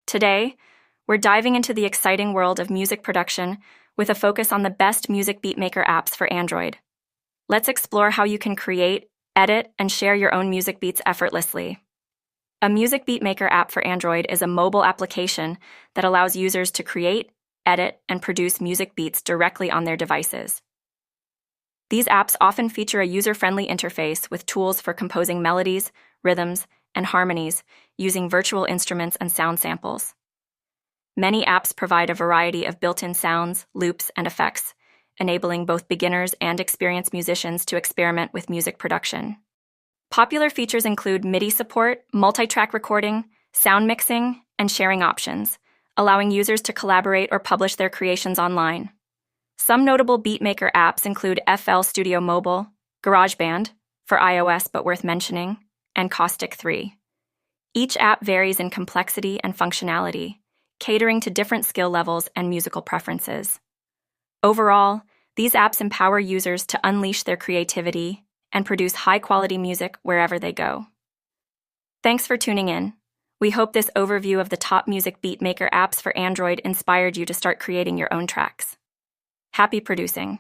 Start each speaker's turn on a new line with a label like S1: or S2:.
S1: Today, we're diving into the exciting world of music production with a focus on the best music beatmaker apps for Android. Let's explore how you can create, edit, and share your own music beats effortlessly. A music beatmaker app for Android is a mobile application that allows users to create, edit, and produce music beats directly on their devices. These apps often feature a user-friendly interface with tools for composing melodies, rhythms, and harmonies using virtual instruments and sound samples. Many apps provide a variety of built-in sounds, loops, and effects, enabling both beginners and experienced musicians to experiment with music production. Popular features include MIDI support, multi-track recording, sound mixing, and sharing options, allowing users to collaborate or publish their creations online. Some notable beatmaker apps include FL Studio Mobile, GarageBand, for iOS but worth mentioning, and Caustic 3. Each app varies in complexity and functionality, catering to different skill levels and musical preferences. Overall, these apps empower users to unleash their creativity and produce high-quality music wherever they go. Thanks for tuning in. We hope this overview of the top music beatmaker apps for Android inspired you to start creating your own tracks. Happy producing!